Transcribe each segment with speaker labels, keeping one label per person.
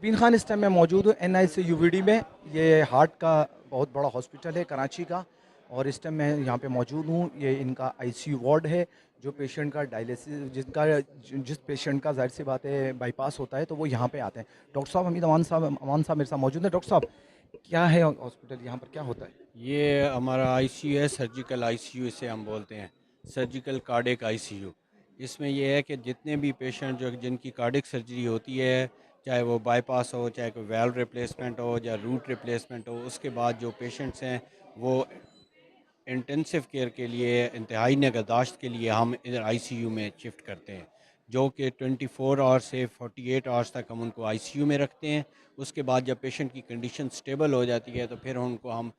Speaker 1: मुबीन खान इस टाइम मैं मौजूद हूँ NICUVD में। ये हार्ट का बहुत बड़ा हॉस्पिटल है कराची का, और इस टाइम मैं यहाँ पे मौजूद हूँ। ये इनका ICU वार्ड है। जो पेशेंट का डायलिसिस जिस पेशेंट का जाहिर सी बात है बाईपास होता है तो वो यहाँ पे आते हैं। डॉक्टर साहब हमीद अमान साहब मेरे साथ मौजूद हैं। डॉक्टर साहब, क्या है हॉस्पिटल, यहाँ पर क्या होता है?
Speaker 2: ये हमारा आईसीयू है, सर्जिकल आईसीयू इसे हम बोलते हैं, सर्जिकल कार्डियक आईसीयू। इसमें यह है कि जितने भी पेशेंट जो जिनकी कार्डियक सर्जरी होती है, चाहे वो बाईपास हो, चाहे कोई वैल्व रिप्लेसमेंट हो या रूट रिप्लेसमेंट हो, उसके बाद जो पेशेंट्स हैं वो इंटेंसिव केयर के लिए, इंतहाई निगहदाश्त के लिए हम इधर आईसीयू में शिफ्ट करते हैं, जो कि 24 आवर्स से 48 आवर्स तक हम उनको आईसीयू में रखते हैं। उसके बाद जब पेशेंट की कंडीशन स्टेबल हो जाती है तो फिर उनको हम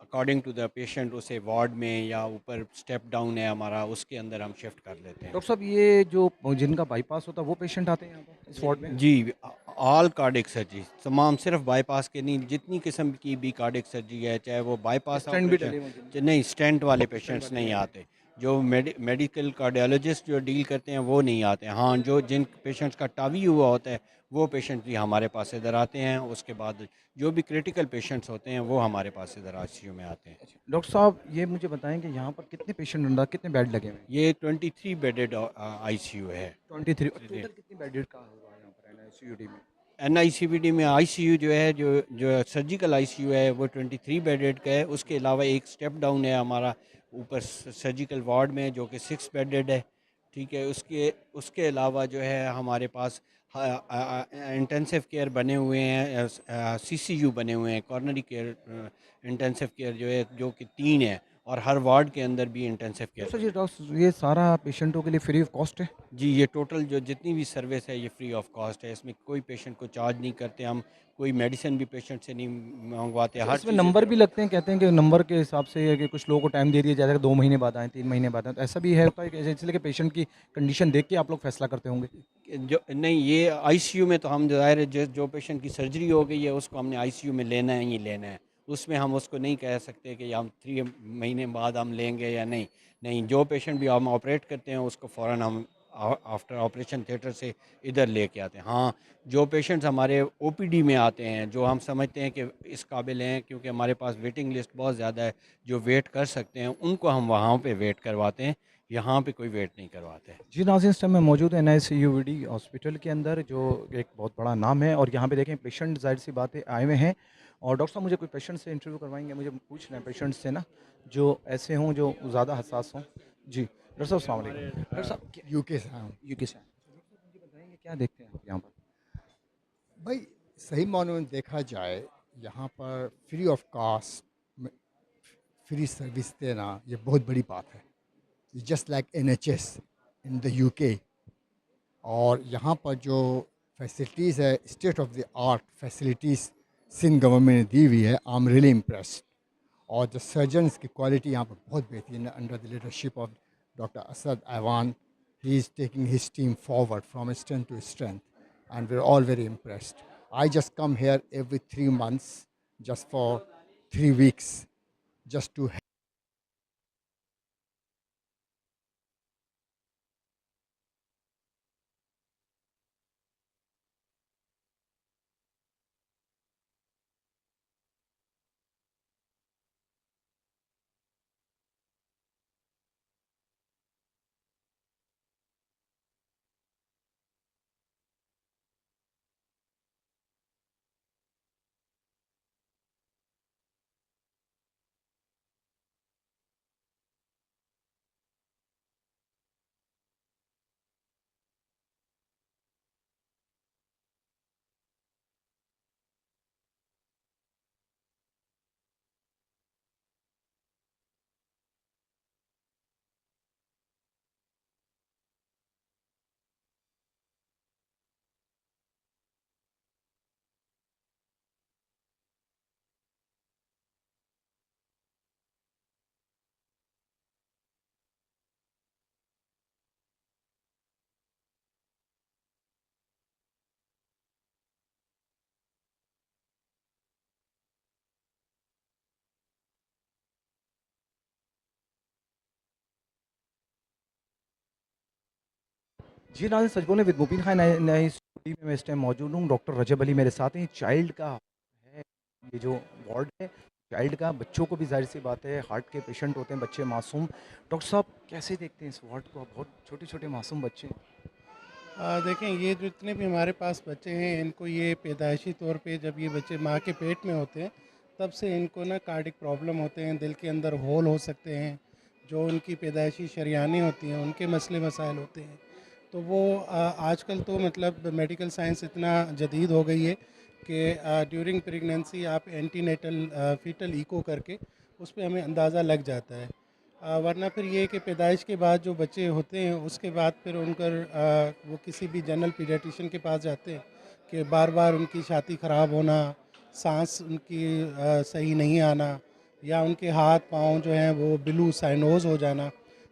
Speaker 2: अकॉर्डिंग टू द पेशेंट उसे वार्ड में या ऊपर स्टेप डाउन है हमारा, उसके अंदर हम शिफ्ट कर लेते हैं।
Speaker 1: डॉक्टर साहब, ये जो जिनका बाईपास होता है वो पेशेंट आते हैं यहाँ पर इस वार्ड में?
Speaker 2: जी, ऑल कार्डिक सर्जरी तमाम, सिर्फ बाईपास के नहीं, जितनी किस्म की भी कार्डिक सर्जरी है, चाहे वो बाईपास
Speaker 1: स्टैंड भी
Speaker 2: ऑपरेशन,
Speaker 1: डले हुए हैं
Speaker 2: नहीं स्टेंट वाले
Speaker 1: स्टैंड
Speaker 2: पेशेंट्स
Speaker 1: वाले
Speaker 2: नहीं
Speaker 1: नहीं आते?
Speaker 2: आते। जो मेडिकल कार्डियोलॉजिस्ट जो डील करते हैं वो नहीं आते। हाँ, जो जिन पेशेंट्स का टावी हुआ होता है वो पेशेंट भी हमारे पास इधर आते हैं। उसके बाद जो भी क्रिटिकल पेशेंट्स होते हैं वो हमारे पास इधर आईसीयू में आते हैं।
Speaker 1: अच्छा डॉक्टर साहब, ये मुझे बताएं कि यहाँ पर कितने पेशेंट अंदर, कितने बेड लगे हुए हैं?
Speaker 2: ये 23 बेडेड आईसीयू है।
Speaker 1: 23। और टोटल कितनी बेडेड का होगा यहाँ पर NICUD में?
Speaker 2: एनआईसीवीडी में आईसीयू जो है, जो जो सर्जिकल आईसीयू है वो 23 बेडेड का है। उसके अलावा एक स्टेप डाउन है हमारा ऊपर सर्जिकल वार्ड में, जो कि 6 बेडेड है। ठीक है, उसके उसके अलावा जो है हमारे पास इंटेंसिव केयर बने हुए हैं, सीसीयू बने हुए हैं, कॉर्नरी केयर इंटेंसिव केयर जो है, जो कि 3 है, और हर वार्ड के अंदर भी इंटेंसिव केयर
Speaker 1: डॉक्टर साहब,
Speaker 2: बने हुए हैं।
Speaker 1: ये सारा पेशेंटों के लिए फ्री ऑफ कॉस्ट है?
Speaker 2: जी, ये टोटल जो जितनी भी सर्विस है ये फ्री ऑफ कॉस्ट है। इसमें कोई पेशेंट को चार्ज नहीं करते हम, कोई मेडिसिन भी पेशेंट से नहीं मंगवाते,
Speaker 1: अच्छा,
Speaker 2: हर
Speaker 1: इसमें
Speaker 2: चीज़
Speaker 1: नंबर
Speaker 2: इधर।
Speaker 1: भी लगते हैं, कहते हैं कि नंबर के हिसाब से है कि कुछ लोगों को टाइम दे दिया जाता है कि 2 महीने बाद आएँ, 3 महीने बाद आएँ, तो ऐसा भी है होता है कि इसलिए कि पेशेंट की कंडीशन देख के आप लोग फैसला करते होंगे?
Speaker 2: जो नहीं, ये आईसीयू में तो हम ज़ाहिर है जो पेशेंट की सर्जरी हो गई है उसको हमने आईसीयू में लेना है ही लेना है। उसमें हम उसको नहीं कह सकते कि हम 3 महीने बाद हम लेंगे या नहीं। नहीं, जो पेशेंट भी हम ऑपरेट करते हैं उसको फ़ौरन हम आफ्टर ऑपरेशन थिएटर से इधर लेके आते हैं। हाँ, जो पेशेंट्स हमारे ओपीडी में आते हैं, जो हम समझते हैं कि इस काबिल हैं, क्योंकि हमारे पास वेटिंग लिस्ट बहुत ज़्यादा है, जो वेट कर सकते हैं उनको हम वहाँ पे वेट करवाते हैं। यहाँ पे कोई वेट नहीं करवाते।
Speaker 1: जी नाज़रीन, इस टाइम मैं मौजूद है NICUVD हॉस्पिटल के अंदर, जो एक बहुत बड़ा नाम है। और यहाँ पे देखें पेशेंट जाहिर सी बात है आए हुए हैं। और डॉक्टर साहब, मुझे कोई पेशेंट से इंटरव्यू करवाएंगे? मुझे पूछना है पेशेंट से ना, जो ऐसे हों, जो ज़्यादा हसास हों। जी डॉक्टर साहब, अस्सलाम वालेकुम।
Speaker 2: हमारे
Speaker 1: डॉक्टर साहब
Speaker 3: यूके से हाँ।
Speaker 1: UK से आए हैं। अच्छा, डॉक्टर साहब मुझे बताएंगे क्या देखते हैं आप यहाँ पर?
Speaker 3: भाई, सही मानों में देखा जाए, यहाँ पर free of cost free service देना ये बहुत बड़ी बात है। Just like NHS in the UK. और यहाँ पर जो फैसिलिटीज़ है, state of the art facilities Sindh government ने दी हुई है। I am really impressed. और जो सर्जन्स की क्वालिटी यहाँ पर बहुत बेहतरीन है, under the leadership of doctor Asad Aiwan. He is taking his team forward from strength to strength, and we're all very impressed. I just come here every 3 months, just for 3 weeks, just to
Speaker 1: जी नाज़रीन, सच बोलें with मुबीन खान मैं इस time मौजूद हूँ, doctor रजब अली मेरे साथ हैं। Child का है ये जो वार्ड है, चाइल्ड का। बच्चों को भी ज़ाहिर-सी बात है, हार्ट के पेशेंट होते हैं बच्चे मासूम। डॉक्टर साहब कैसे देखते हैं इस वार्ड को? बहुत छोटे-छोटे मासूम बच्चे हैं।
Speaker 4: देखें, ये जो जितने भी हमारे पास बच्चे हैं, इनको ये पैदाइशी तौर पे जब ये बच्चे माँ के पेट में होते हैं, तब से इनको ना कार्डिक प्रॉब्लम होते हैं, दिल के अंदर होल हो सकते हैं, जो उनकी पैदाइशी शरियानें होती हैं उनके मसले मसाइल होते हैं। तो वो आजकल तो मतलब मेडिकल साइंस इतना जदीद हो गई है कि ड्यूरिंग प्रेगनेंसी आप एंटीनेटल फीटल इको करके उस पे हमें अंदाज़ा लग जाता है। वरना फिर ये है कि पैदाइश के बाद जो बच्चे होते हैं उसके बाद फिर उनकर वो किसी भी जनरल पीडियाट्रिशियन के पास जाते हैं कि बार बार उनकी छाती ख़राब होना, सांस उनकी सही नहीं आना, या उनके हाथ पाँव जो हैं वो ब्लू साइनोज हो जाना।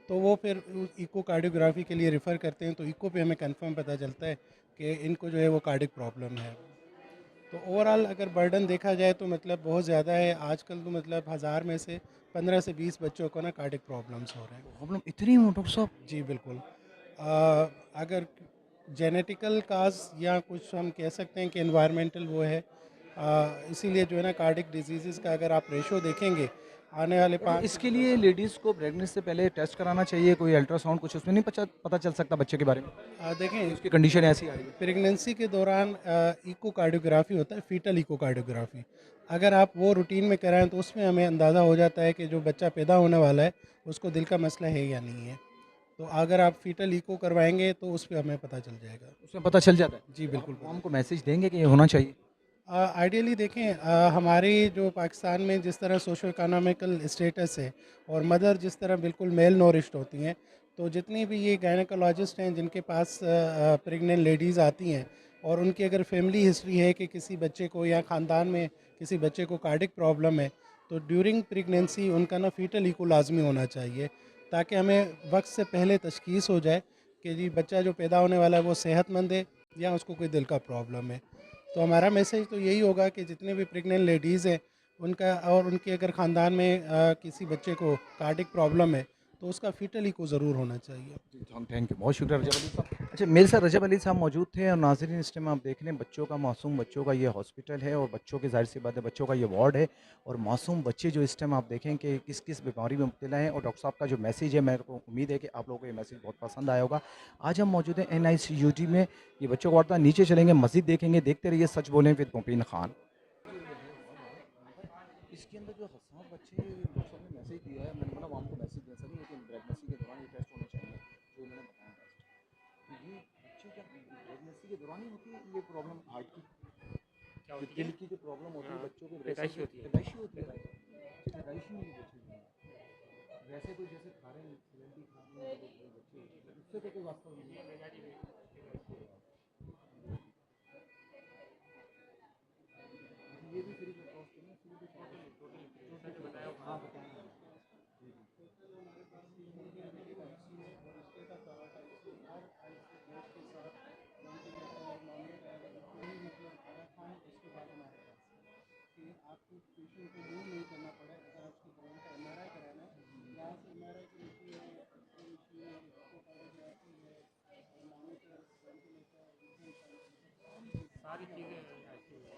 Speaker 4: तो वो फिर इको कार्डियोग्राफी के लिए रेफ़र करते हैं, तो इको पे हमें कंफर्म पता चलता है कि इनको जो है वो कार्डिक प्रॉब्लम है। तो ओवरऑल अगर बर्डन देखा जाए तो मतलब बहुत ज़्यादा है आजकल। तो मतलब हज़ार में से 15 से 20 बच्चों को ना कार्डिक प्रॉब्लम्स हो रहे हैं।
Speaker 1: प्रॉब्लम इतनी हो डॉक्टर साहब?
Speaker 4: जी बिल्कुल। अगर जेनेटिकल काज या कुछ हम कह सकते हैं कि एनवायरमेंटल वो है, इसीलिए जो है ना कार्डिक डिजीज़ का अगर आप रेशो देखेंगे आने वाले
Speaker 1: अच्छा,
Speaker 4: 5
Speaker 1: इसके लिए लेडीज़ को प्रेग्नेंसी से पहले टेस्ट कराना चाहिए, कोई अल्ट्रासाउंड कुछ उसमें नहीं पता पता चल सकता बच्चे के बारे में? कि
Speaker 4: देखें,
Speaker 1: उसकी कंडीशन ऐसी आ रही है।
Speaker 4: प्रेगनेंसी के दौरान इकोकार्डियोग्राफी होता है, फीटल इकोकार्डियोग्राफी। अगर आप वो रूटीन में कराएं तो उसमें हमें अंदाज़ा हो जाता है कि जो बच्चा पैदा होने वाला है उसको दिल का मसला है या नहीं है। तो अगर आप फीटल इको करवाएंगे तो उस पर हमें पता चल जाएगा।
Speaker 1: उसमें पता चल जाता है।
Speaker 4: जी
Speaker 1: तो आप
Speaker 4: बिल्कुल पता।
Speaker 1: आवाम को मैसेज देंगे कि ये होना चाहिए?
Speaker 4: आइडियली देखें, हमारी जो पाकिस्तान में जिस तरह सोशो इकोनॉमिकल स्टेटस है और मदर जिस तरह बिल्कुल मेल नोरिश्ड होती हैं, तो जितनी भी ये गायनेकोलॉजिस्ट हैं जिनके पास प्रेग्नेंट लेडीज़ आती हैं और उनकी अगर फैमिली हिस्ट्री है कि किसी बच्चे को या ख़ानदान में किसी बच्चे को कार्डिक प्रॉब्लम है, तो ड्यूरिंग प्रेगनेंसी उनका ना फीटल इको लाजमी होना चाहिए, ताकि हमें वक्त से पहले तशखीस हो जाए कि जी बच्चा जो पैदा होने वाला है वो सेहतमंद है या उसको कोई दिल का प्रॉब्लम है। तो हमारा मैसेज तो यही होगा कि जितने भी प्रेग्नेंट लेडीज़ हैं उनका और उनके अगर ख़ानदान में किसी बच्चे को कार्डिक प्रॉब्लम है तो उसका फीटल इको ज़रूर होना चाहिए।
Speaker 1: जी, थैंक यू, बहुत शुक्रिया रजब अली साहब। अच्छा, मेरे साथ रजब अली साहब मौजूद थे और नाज़रीन इस टाइम आप देख रहे हैं बच्चों का, मासूम बच्चों का ये हॉस्पिटल है और बच्चों की ज़ाहिर-सी बात है बच्चों का ये वार्ड है और मासूम बच्चे जो इस टाइम आप देखें कि किस-किस बीमारी में मुब्तला हैं और डॉक्टर साहब का जो मैसेज है मेरे को उम्मीद है कि आप लोगों को ये मैसेज बहुत पसंद आया होगा। आज हम मौजूद हैं एनआईसीयूटी में, ये बच्चों का वार्ड था। नीचे चलेंगे, मज़ीद देखेंगे, देखते रहिए सच बोलें विद मुबीन खान। इसके अंदर जो हसास बच्चे डॉक्टर साहब ने मैसेज दिया है, मैंने बोला वो हमको मैसेज दिया सर, लेकिन प्रेगनेंसी के दौरान ये टेस्ट होने चाहिए जो इन्होंने बताया टेस्ट। तो ये बच्चे क्या प्रेगनेंसी के दौरान ही होती है ये प्रॉब्लम हार्ट की?
Speaker 5: क्या
Speaker 1: जो
Speaker 5: होती है?
Speaker 1: दिल की जो प्रॉब्लम होती है
Speaker 5: हाँ,
Speaker 1: बच्चों के
Speaker 5: पैदाइशी होती है।
Speaker 1: पैदाइशी होती है? पैदाइशी होती है बच्चे की। वैसे तो जैसे खा रहे हैं सिलेंडर खा रहे हैं तो बच्चे, उससे तो कोई वास्तव नहीं है। ये भी फ्री में कॉस्ट है ना, फ्री में
Speaker 5: सच बताया
Speaker 1: हाँ बताया।
Speaker 5: सारी चीज़ें ऐसी हैं।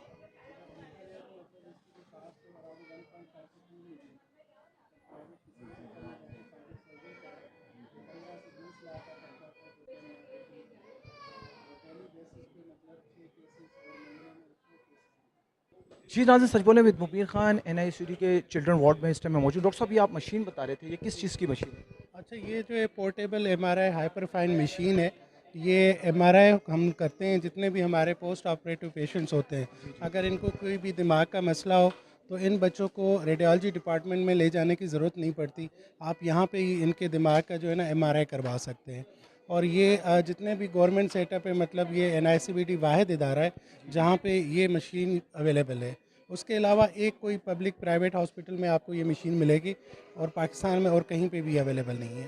Speaker 1: जी, नाज़रीन सच बोले विद मुबीन खान एनआईसीडी के चिल्ड्रन वार्ड में इस टाइम मैं मौजूद। डॉक्टर साहब ये आप मशीन बता रहे थे, ये किस चीज़ की मशीन है?
Speaker 4: अच्छा, ये जो है पोर्टेबल एमआरआई हाइपरफाइन मशीन है। ये एमआरआई हम करते हैं जितने भी हमारे पोस्ट ऑपरेटिव पेशेंट्स होते हैं, अगर इनको कोई भी दिमाग का मसला हो तो इन बच्चों को रेडियोलॉजी डिपार्टमेंट में ले जाने की ज़रूरत नहीं पड़ती। आप यहाँ पे ही इनके दिमाग का जो है ना एमआरआई करवा सकते हैं। और ये जितने भी गवर्नमेंट सेटअप है, मतलब ये एनआईसीबीटी वाहिद इदारा है जहाँ पे ये मशीन अवेलेबल है। उसके अलावा एक कोई पब्लिक प्राइवेट हॉस्पिटल में आपको ये मशीन मिलेगी और पाकिस्तान में और कहीं पे भी अवेलेबल नहीं है।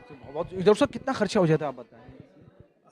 Speaker 1: तो बहुत डॉक्टर साहब कितना खर्चा हो जाता है आप बताएँ?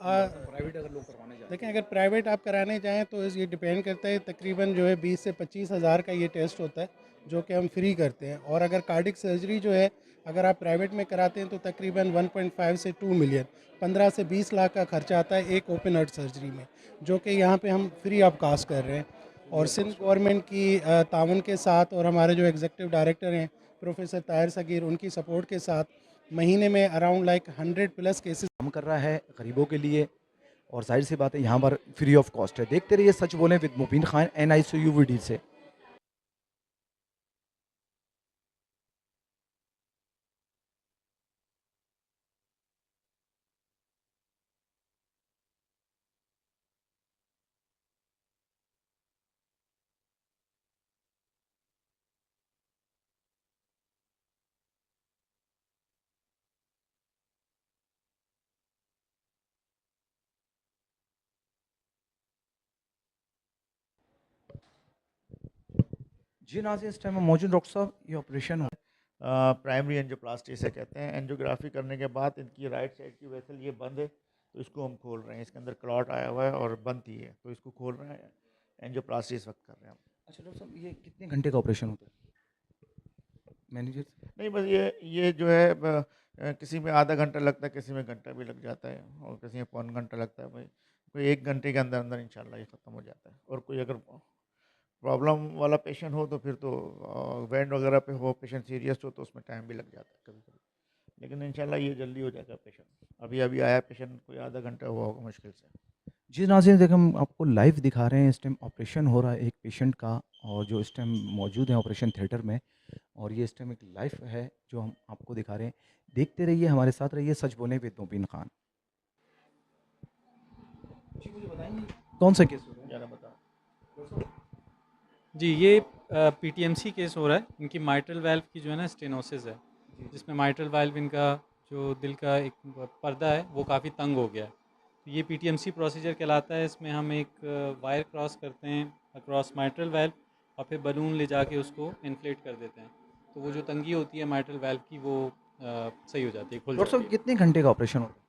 Speaker 4: आ,
Speaker 1: प्राइवेट अगर लोग करवाने जाएँ
Speaker 4: देखें, अगर प्राइवेट आप कराने जाएँ तो ये डिपेंड करता है, तकरीबन जो है 20 से 25 हज़ार का ये टेस्ट होता है जो कि हम फ्री करते हैं। और अगर कार्डिक सर्जरी जो है अगर आप प्राइवेट में कराते हैं तो तकरीबन 1.5 से 2 मिलियन 15 से 20 लाख का खर्चा आता है एक ओपन हार्ट सर्जरी में, जो कि यहाँ पे हम फ्री ऑफ कास्ट कर रहे हैं। और सिंध गवर्नमेंट की ताउन के साथ और हमारे जो एग्जीक्यूटिव डायरेक्टर हैं प्रोफेसर ताहिर सगीर, उनकी सपोर्ट के साथ महीने में अराउंड लाइक 100+ केसेस
Speaker 1: काम कर रहा है गरीबों के लिए, और जाहिर सी बात है यहाँ पर फ्री ऑफ कॉस्ट है। देखते रहिए सच बोलें विद मुबीन खान, NICU से। जी नाज़िर, इस टाइम मौजूद डॉक्टर साहब, ये ऑपरेशन
Speaker 6: प्राइमरी एंजियोप्लास्टी से कहते हैं। एंजियोग्राफी करने के बाद इनकी राइट साइड की वेसल ये बंद है, तो इसको हम खोल रहे हैं। इसके अंदर क्लॉट आया हुआ है और बंद थी है, तो इसको खोल रहे हैं। एंजियोप्लास्टी इस वक्त कर रहे हैं हम।
Speaker 1: अच्छा डॉक्टर साहब, ये कितने घंटे का ऑपरेशन होता है मैनेजर?
Speaker 6: नहीं, बस ये जो है किसी में आधा घंटा लगता है, किसी में घंटा भी लग जाता है, और किसी में पौन घंटा लगता है। भाई कोई 1 घंटे के अंदर अंदर इंशाल्लाह ये ख़त्म हो जाता है। और कोई अगर प्रॉब्लम वाला पेशेंट हो तो फिर तो वेंट वगैरह पे हो, पेशेंट सीरियस हो तो उसमें टाइम भी लग जाता है कभी कभी, लेकिन इंशाल्लाह ये जल्दी हो जाएगा पेशेंट। अभी अभी आया पेशेंट, कोई आधा घंटा हुआ होगा मुश्किल से।
Speaker 1: जी नाज़रीन, देखिए हम आपको लाइव दिखा रहे हैं, इस टाइम ऑपरेशन हो रहा है एक पेशेंट का, और जो इस टाइम मौजूद है ऑपरेशन थिएटर में, और ये इस टाइम एक लाइव है जो हम आपको दिखा रहे हैं। देखते रहिए, हमारे साथ रहिए, सच बोलें विद मुबीन खान। जी मुझे बताएंगे कौन सा केस हो रहा है?
Speaker 6: ज़रा बताओ।
Speaker 5: जी, ये पीटीएमसी केस हो रहा है। इनकी माइट्रल वाल्व की जो है ना स्टेनोसिस है, जिसमें माइट्रल वाल्व इनका जो दिल का एक पर्दा है वो काफ़ी तंग हो गया है। तो ये पीटीएमसी प्रोसीजर कहलाता है। इसमें हम एक वायर क्रॉस करते हैं अक्रॉस माइट्रल वाल्व, और फिर बलून ले जाके उसको इन्फ्लेट कर देते हैं। तो वो जो तंगी होती है माइट्रल वाल्व की, वो सही हो जाती है, खुल
Speaker 1: डॉक्टर
Speaker 5: जाती
Speaker 1: साहब
Speaker 5: है।
Speaker 1: कितने घंटे का ऑपरेशन होता है?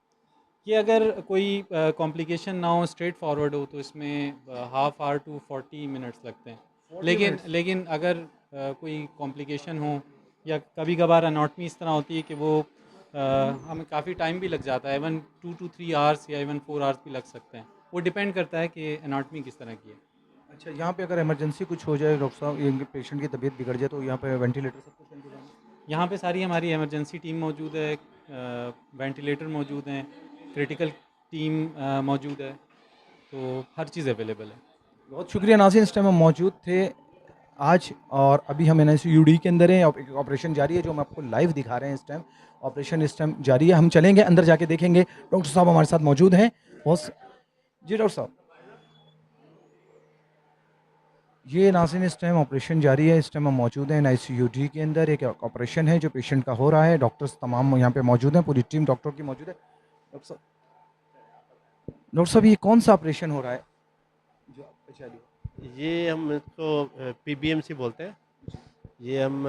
Speaker 5: ये अगर कोई कॉम्प्लिकेशन ना हो, स्ट्रेट फॉरवर्ड हो, तो इसमें हाफ आवर टू 40 मिनट्स लगते हैं।
Speaker 1: 40
Speaker 5: लेकिन
Speaker 1: मिनट्स
Speaker 5: लेकिन अगर कोई कॉम्प्लिकेशन हो, या कभी कभार अनाटमी इस तरह होती है कि वो हमें काफ़ी टाइम भी लग जाता है, इवन 2 to 3 आवर्स या इवन 4 आवर्स भी लग सकते हैं। वो डिपेंड करता है कि अनाटमी किस तरह की है।
Speaker 1: अच्छा, यहाँ पे अगर इमरजेंसी कुछ हो जाए डॉक्टर साहब, ये पेशेंट की तबीयत बिगड़ जाए, तो यहाँ पे वेंटिलेटर सब कुछ इंतजाम है?
Speaker 5: यहाँ पे सारी हमारी इमरजेंसी टीम मौजूद है, वेंटिलेटर मौजूद हैं, क्रिटिकल टीम मौजूद है, तो हर चीज़ अवेलेबल है।
Speaker 1: बहुत शुक्रिया नाज़रीन, इस टाइम हम मौजूद थे आज, और अभी हम NICU के अंदर हैं। एक ऑपरेशन जारी है जो हम आपको लाइव दिखा रहे हैं। इस टाइम ऑपरेशन इस टाइम जारी है, हम चलेंगे अंदर जाके देखेंगे। डॉक्टर साहब हमारे साथ मौजूद हैं। जी डॉक्टर साहब, ये नाज़रीन इस टाइम ऑपरेशन जारी है। इस टाइम हम मौजूद हैं NICU के अंदर। एक ऑपरेशन है जो पेशेंट का हो रहा है। डॉक्टर्स तमाम यहाँ पे मौजूद हैं, पूरी टीम डॉक्टर की मौजूद है। डॉक्टर साहब ये कौन सा ऑपरेशन हो रहा है जो आप पे जारी है?
Speaker 7: ये हम इसको पीबीएमसी बोलते हैं। ये हम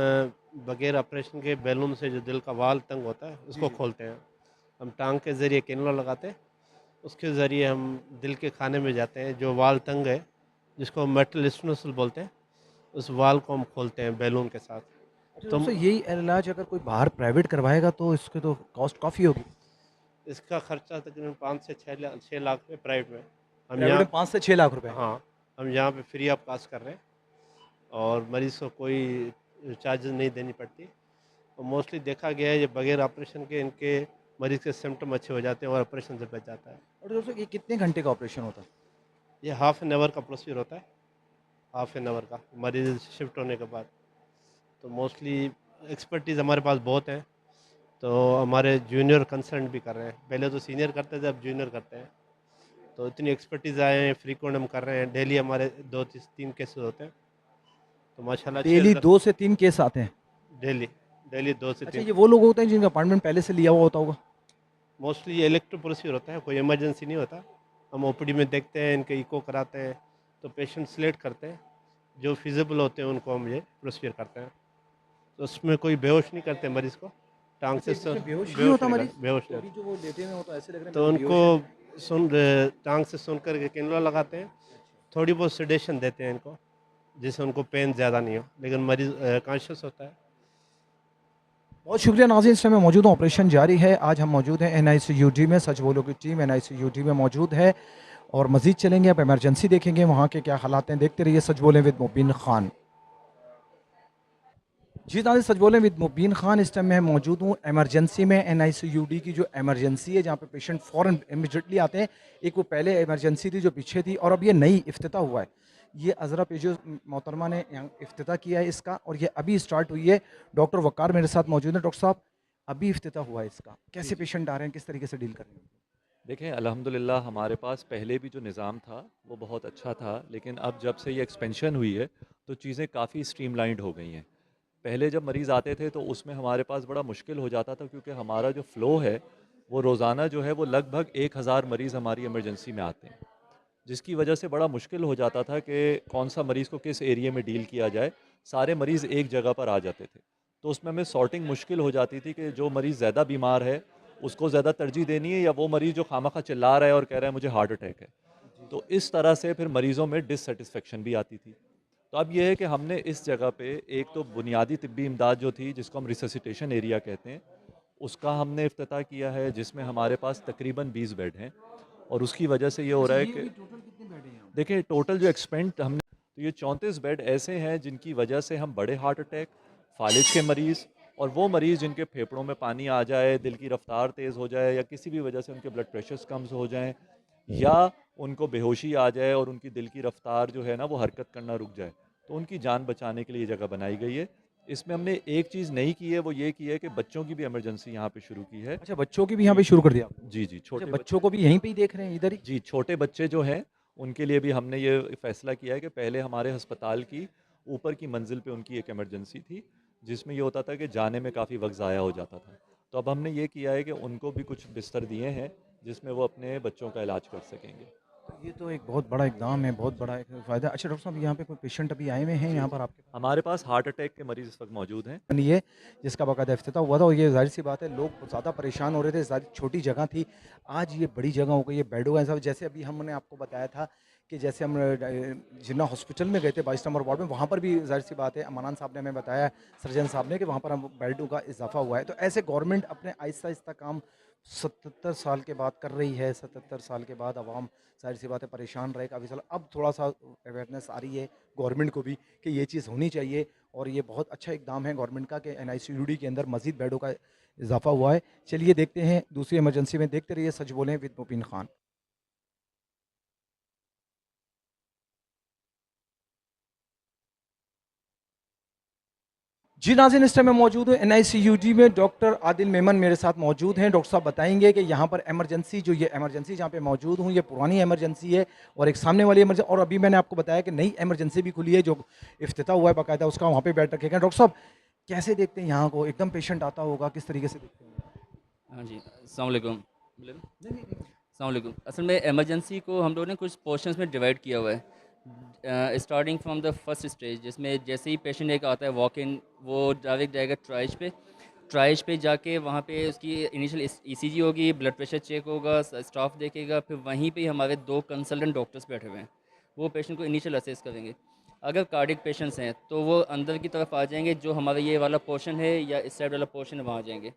Speaker 7: बगैर ऑपरेशन के बैलून से जो दिल का वाल तंग होता है उसको खोलते हैं। हम टांग के ज़रिए कैनुला लगाते हैं, उसके ज़रिए हम दिल के खाने में जाते हैं। जो वाल तंग है, जिसको मेटल स्टेनोसिस बोलते हैं, उस वाल को हम खोलते हैं बैलून के साथ।
Speaker 1: अच्छा
Speaker 7: तो
Speaker 1: डॉक्टर साहब, यही इलाज अगर कोई बाहर प्राइवेट करवाएगा तो इसके तो कॉस्ट काफ़ी होगी।
Speaker 7: इसका खर्चा तकरीबन 5 से 6 लाख रुपये प्राइवेट में। हम
Speaker 1: प्राइवेट में
Speaker 7: यहाँ
Speaker 1: 5 से 6 लाख रुपए।
Speaker 7: हाँ, हम यहाँ पे फ्री ऑफ कास्ट कर रहे हैं, और मरीज़ को कोई चार्जेस नहीं देनी पड़ती। और मोस्टली देखा गया है ये बगैर ऑपरेशन के इनके मरीज़ के सिम्टम अच्छे हो जाते हैं और ऑपरेशन से बच जाता है।
Speaker 1: और डॉक्टर साहब ये कितने घंटे का ऑपरेशन होता है?
Speaker 7: ये हाफ़ एन आवर का प्रोसीजर होता है, हाफ़ एन आवर का मरीज़ शिफ्ट होने के बाद। तो मोस्टली एक्सपर्टीज़ हमारे पास बहुत है, तो हमारे जूनियर कंसल्टेंट भी कर रहे हैं। पहले तो सीनियर करते थे, अब जूनियर करते हैं। तो इतनी एक्सपर्टीज़ आए हैं, फ्रीक्वेंट हम कर रहे हैं। डेली हमारे 2-3 केसेस होते हैं, तो माशाल्लाह अच्छे
Speaker 1: डेली
Speaker 7: रिजल्ट।
Speaker 1: 2 से 3 केस आते हैं?
Speaker 7: डेली डेली 2 से
Speaker 1: अच्छा,
Speaker 7: 3।
Speaker 1: ये वो लोग होते हैं जिनका अपॉइंटमेंट पहले से लिया हुआ होता होगा?
Speaker 7: मोस्टली ये इलेक्ट्रो प्रोसीजर होता है, कोई इमरजेंसी नहीं होता। हम ओपीडी में देखते हैं, इनके इको कराते हैं, तो पेशेंट सिलेक्ट करते हैं, जो फिजिबल होते हैं उनको हम ये प्रोसीजर करते हैं। तो उसमें कोई बेहोश नहीं करते मरीज़ को, टांग
Speaker 1: अच्छा,
Speaker 7: से
Speaker 1: इसमें बेहोश नहीं होता मरीज?
Speaker 7: बेहोश
Speaker 1: तो
Speaker 7: नहीं
Speaker 1: अभी
Speaker 7: होता।
Speaker 1: जो वो लेटे हुए होता है ऐसे लग रहा है
Speaker 7: तो
Speaker 1: बिल्कुल
Speaker 7: उनको
Speaker 1: बेहोश
Speaker 7: टांग से सुन करके कैनुला लगाते हैं, थोड़ी बहुत सेडेशन देते हैं इनको, जिससे उनको पेन ज़्यादा नहीं हो, लेकिन मरीज़ कॉन्शियस होता है।
Speaker 1: बहुत शुक्रिया नाज़रीन, इस समय मौजूद हूँ, ऑपरेशन जारी है। आज हम मौजूद हैं NICU में, सच बोलो की टीम NICU में मौजूद है और मज़ीद चलेंगे, अब इमरजेंसी देखेंगे वहाँ के क्या हालात हैं। देखते रहिए सच बोलें विद मुबीन खान। जी नाज़रीन, सच बोलें विद मुबीन खान, इस टाइम मैं मौजूद हूँ इमरजेंसी में। NICUD की जो इमरजेंसी है जहाँ पे पेशेंट फ़ौरन इमीडिएटली आते हैं। एक वो पहले इमरजेंसी थी जो पीछे थी और अब ये नई इफ्तिताह हुआ है। ये अज़रा पेजो मोहतरमा ने यहाँ इफ्तिताह किया है इसका और ये अभी स्टार्ट हुई है। डॉक्टर वक़ार मेरे साथ मौजूद हैं। डॉक्टर साहब, अभी इफ्तिताह हुआ है इसका, कैसे पेशेंट आ रहे हैं, किस तरीके से डील कर रहे हैं?
Speaker 8: देखें, अल्हम्दुलिल्लाह हमारे पास पहले भी जो निज़ाम था वो बहुत अच्छा था, लेकिन अब जब से ये एक्सपेंशन हुई है तो चीज़ें काफ़ी स्ट्रीमलाइंड हो गई हैं। पहले जब मरीज़ आते थे तो उसमें हमारे पास बड़ा मुश्किल हो जाता था, क्योंकि हमारा जो फ़्लो है वो रोज़ाना जो है वो लगभग 1000 मरीज़ हमारी इमरजेंसी में आते हैं, जिसकी वजह से बड़ा मुश्किल हो जाता था कि कौन सा मरीज़ को किस एरिया में डील किया जाए। सारे मरीज़ एक जगह पर आ जाते थे, तो उसमें हमें सॉर्टिंग मुश्किल हो जाती थी कि जो मरीज़ ज़्यादा बीमार है उसको ज़्यादा तरजीह देनी है, या वो मरीज़ जो खामखा चिल्ला रहा है और कह रहा है मुझे हार्ट अटैक है। तो इस तरह से फिर मरीज़ों में डिससेटिस्फेक्शन भी आती थी। तो अब ये है कि हमने इस जगह पे एक तो बुनियादी तिब्बी इमदाद जो थी, जिसको हम रिससिटेशन एरिया कहते हैं, उसका हमने इफ्तिताह किया है, जिसमें हमारे पास तकरीबन 20 बेड हैं। और उसकी वजह से ये हो रहा है कि देखिए, टोटल जो एक्सपेंड हमने, तो ये 34 बेड ऐसे हैं जिनकी वजह से हम बड़े हार्ट अटैक, फालिज के मरीज़ और वो मरीज़ जिनके फेफड़ों में पानी आ जाए, दिल की रफ्तार तेज़ हो जाए, या किसी भी वजह से उनके ब्लड प्रेशर्स कम हो जाएं, या उनको बेहोशी आ जाए और उनकी दिल की रफ्तार जो है ना वो हरकत करना रुक जाए, तो उनकी जान बचाने के लिए ये जगह बनाई गई है। इसमें हमने एक चीज़ नहीं की है, वो ये की है कि बच्चों की भी इमरजेंसी यहाँ पे शुरू की है।
Speaker 1: अच्छा, बच्चों की भी यहाँ पे शुरू कर दिया आपने?
Speaker 8: जी जी,
Speaker 1: अच्छा,
Speaker 8: छोटे
Speaker 1: बच्चों को भी यहीं पे ही देख रहे हैं, इधर ही?
Speaker 8: जी, छोटे बच्चे जो हैं उनके लिए भी हमने ये फ़ैसला किया है कि पहले हमारे अस्पताल की ऊपर की मंजिल पे उनकी एक इमरजेंसी थी, जिसमें ये होता था कि जाने में काफ़ी वक्त ज़ाया हो जाता था। तो अब हमने ये किया है कि उनको भी कुछ बिस्तर दिए हैं जिसमें वो अपने बच्चों का इलाज कर सकेंगे।
Speaker 1: तो ये तो एक बहुत बड़ा इकदाम है, बहुत बड़ा एक फ़ायदा। अच्छा डॉक्टर साहब, यहाँ पे कोई पेशेंट अभी आए हुए हैं
Speaker 8: जी
Speaker 1: यहाँ
Speaker 8: जी,
Speaker 1: पर आपके पास?
Speaker 8: हमारे पास हार्ट अटैक के मरीज़ इस वक्त मौजूद हैं।
Speaker 1: बनी है जिसका बाकायदा इफ्तिताह हुआ था और ये ज़ाहिर-सी बात है लोग ज़्यादा परेशान हो रहे थे, ज़्यादा छोटी जगह थी। आज ये बड़ी जगह हो गई है, बेडों का हिसाब, जैसे अभी हमने आपको बताया था कि जैसे हम जिन्ना हॉस्पिटल में गए थे 22 नंबर वार्ड में, वहाँ पर भी ज़ाहिर-सी बात है अमानान साहब ने हमें बताया, सर्जन साहब ने, कि वहाँ पर हम बेडों का इज़ाफ़ा हुआ है। तो ऐसे गवर्नमेंट अपने आहिस्ता-आहिस्ता काम 77 साल के बाद कर रही है। 77 साल के बाद अवाम ज़ाहिर-सी बात है परेशान रहे काफ़ी साल। अब थोड़ा-सा अवेयरनेस आ रही है गवर्नमेंट को भी कि ये चीज़ होनी चाहिए और ये बहुत अच्छा इकदाम है गवर्नमेंट का कि NICUD के अंदर मज़ीद बेडों का इज़ाफ़ा हुआ है। चलिए देखते हैं दूसरी इमरजेंसी में, देखते रहिए सच बोलें विद मुबीन खान। जी नाज़रीन, इस टाइम मैं मौजूद हूँ NICUD में, डॉक्टर आदिल मेमन मेरे साथ मौजूद हैं। डॉक्टर साहब बताएंगे कि यहाँ पर इमरजेंसी, जो ये इमरजेंसी जहाँ पे मौजूद हूँ, ये पुरानी इमरजेंसी है और एक सामने वाली इमरजेंसी, और अभी मैंने आपको बताया कि नई इमरजेंसी भी खुली है जो इफ्तिताह हुआ है बाकायदा, उसका वहाँ पे बेड रखे गए हैं। डॉक्टर साहब, कैसे देखते हैं यहाँ को? एकदम पेशेंट आता होगा, किस तरीके से देखते हैं?
Speaker 9: हाँ जी, अस्सलाम वालेकुम। अस्सलाम वालेकुम। असल में इमरजेंसी को हम लोगों ने कुछ पोर्शंस में डिवाइड किया हुआ है। Starting from the first stage, जिसमें जैसे ही पेशेंट एक आता है वॉक इन, वो डायरेक्ट जाएगा ट्राइज पे। ट्राइज पे जाके वहाँ पे उसकी इनिशियल ECG होगी, ब्लड प्रेशर चेक होगा, स्टाफ देखेगा, फिर वहीं पे ही हमारे 2 कंसल्टेंट डॉक्टर्स बैठे हुए हैं, वो पेशेंट को इनिशियल असेस करेंगे। अगर कार्डिक पेशेंट्स हैं तो वो अंदर की तरफ आ जाएंगे, जो हमारा ये वाला पोर्शन है या इस साइड वाला पोर्शन है वहाँ आ जाएंगे।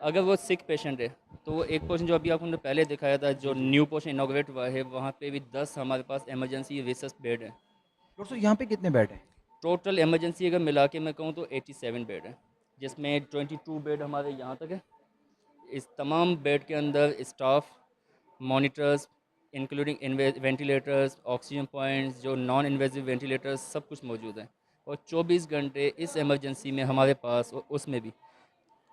Speaker 9: अगर वो सिक पेशेंट है तो वो एक पोर्शन जो अभी आपने पहले दिखाया था, जो न्यू पोर्शन इनॉग्रेट हुआ है, वहाँ पे भी 10 हमारे पास इमरजेंसी रिसर्च बेड है।
Speaker 1: डॉक्टर साहब, यहाँ पे कितने बेड हैं?
Speaker 9: टोटल इमरजेंसी अगर मिला के मैं कहूँ तो 87 बेड है, जिसमें 22 बेड हमारे यहाँ तक है। इस तमाम बेड के अंदर staff, monitors, including ventilators, oxygen points, जो नॉन इन्वेजिव वेंटिलेटर्स, सब कुछ मौजूद है। और 24 घंटे इस इमरजेंसी में हमारे पास, और उसमें भी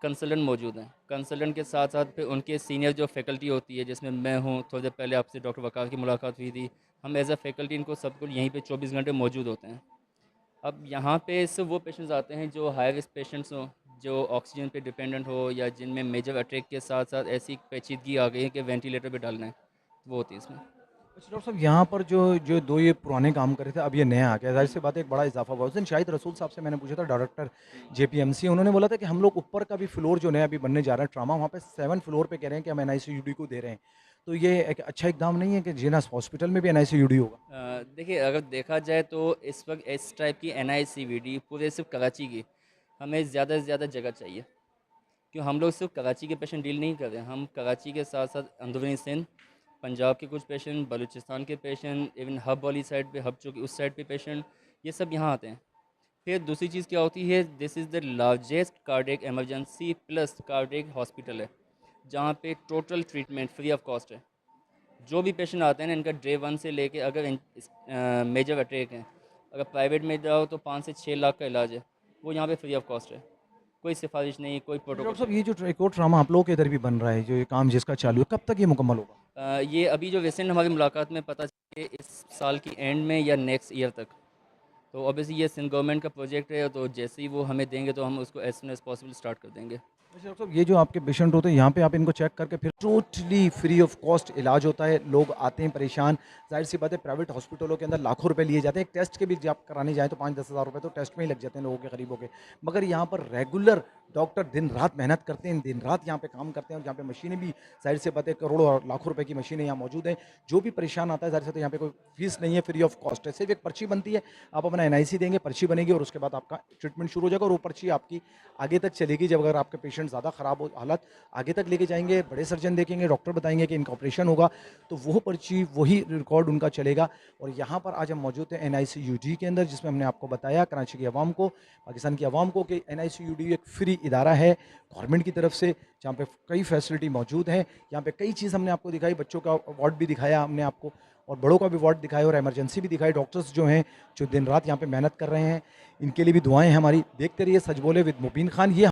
Speaker 9: कंसल्टेंट मौजूद हैं। कंसल्टेंट के साथ साथ फिर उनके सीनियर जो फैकल्टी होती है, जिसमें मैं हूँ, थोड़ी देर पहले आपसे डॉक्टर वकार की मुलाकात हुई थी, हम एज अ फैकल्टी इनको सबको यहीं पे 24 घंटे मौजूद होते हैं। अब यहाँ पे सिर्फ वो पेशेंट्स आते हैं जो हाई रिस्क पेशेंट्स हों, जो ऑक्सीजन पे डिपेंडेंट हो, या जिनमें मेजर अटैक के साथ साथ ऐसी पेचीदगी आ गई है कि वेंटिलेटर पे डालना है, वो होती है इसमें।
Speaker 1: अच्छा डॉक्टर साहब, यहाँ पर जो जो दो ये पुराने काम कर रहे थे, अब ये नया आ गया, जाहिर सी बात है एक बड़ा इजाफा हुआ। उस दिन शाहिद रसूल साहब से मैंने पूछा था, डायरेक्टर JPMC, उन्होंने बोला था कि हम लोग ऊपर का भी फ्लोर जो नया अभी बनने जा रहा है ट्रामा, वहाँ पे 7 फ्लोर पे कह रहे हैं कि हम NICUD को दे रहे हैं। तो ये एक अच्छा इकदाम नहीं है कि जीनस हॉस्पिटल में भी NICUD होगा?
Speaker 9: देखिए, अगर देखा जाए तो इस वक्त इस टाइप की NICVD पूरे सिर्फ कराची की हमें ज़्यादा से ज़्यादा जगह चाहिए। क्यों हम लोग सिर्फ कराची के पेशेंट डील नहीं कर रहे हैं, हम कराची के साथ साथ अंदरूनी सिंध, पंजाब के कुछ पेशेंट, बलूचिस्तान के पेशेंट, इवन हब वाली साइड पे, हब चौकी उस साइड पे पेशेंट, ये सब यहाँ आते हैं। फिर दूसरी चीज़ क्या होती है, this is the largest cardiac emergency plus cardiac hospital है, जहाँ पे total treatment free of cost है। जो भी पेशेंट आते हैं ना, इनका डे 1 से लेके अगर मेजर अटैक है, अगर प्राइवेट में जाओ तो 5 से 6 लाख का इलाज है, वो यहाँ पे फ्री ऑफ कॉस्ट है, कोई सिफारिश नहीं, कोई
Speaker 1: डॉक्टर
Speaker 9: प्रोटोकॉल।
Speaker 1: साहब, ये जो एक और ट्रामा आप लोगों के इधर भी बन रहा है, जो ये काम जिसका चालू है, कब तक ये मुकम्मल होगा?
Speaker 9: ये अभी जो रिसेंट हमारी मुलाकात में पता चला कि इस साल की एंड में या नेक्स्ट ईयर तक। तो ऑब्वियसली ये सिंध गवर्नमेंट का प्रोजेक्ट है, तो जैसे ही वो हमें देंगे तो हम उसको as soon as possible start कर देंगे।
Speaker 1: वैसे डॉक्टर साहब, ये जो आपके पेशेंट होते हैं यहाँ पे आप इनको चेक करके फिर टोटली फ्री ऑफ कॉस्ट इलाज होता है। लोग आते हैं परेशान, जाहिर सी बात है प्राइवेट हॉस्पिटलों के अंदर लाखों रुपए लिए जाते हैं। एक टेस्ट के भी जब आप कराने जाएँ तो 5-10 हज़ार रुपए तो टेस्ट में ही लग जाते हैं लोगों के गरीबों के। मगर यहाँ पर रेगुलर डॉक्टर दिन रात मेहनत करते हैं, दिन रात यहाँ पे काम करते हैं, और यहाँ पे मशीनें भी जाहिर सी बात है करोड़ों और लाखों रुपए की मशीनें यहाँ मौजूद हैं। जो भी परेशान आता है जाहिर सी बात है यहाँ पे कोई फीस नहीं है, फ्री ऑफ कॉस्ट है। सिर्फ एक पर्ची बनती है, आप अपना NIC देंगे, पर्ची बनेगी और उसके बाद आपका ट्रीटमेंट शुरू हो जाएगा, और वो पर्ची आपकी आगे तक चलेगी। जब अगर आपके पेशेंट ज़्यादा ख़राब हो हालत, आगे तक लेके जाएंगे, बड़े सर्जन देखेंगे, डॉक्टर बताएंगे कि इनका ऑपरेशन होगा, तो वो पर्ची वही रिकॉर्ड उनका चलेगा। और यहाँ पर आज हम मौजूद हैं NICUD के अंदर, जिसमें हमने आपको बताया कराची की आवाम को, पाकिस्तान की आवाम को, कि NICUD एक फ्री इदारा है गवर्नमेंट की तरफ से, जहाँ पे कई फैसिलिटी मौजूद हैं। यहाँ पे कई चीज़ हमने आपको दिखाई, बच्चों का वार्ड भी दिखाया हमने आपको, और बड़ों का भी वार्ड दिखाया, और इमरजेंसी भी दिखाई। डॉक्टर्स जो हैं जो दिन रात यहाँ पे मेहनत कर रहे हैं, इनके लिए भी दुआएं हैं हमारी। देखते रहिए सच बोले विद मुबीन खान। ये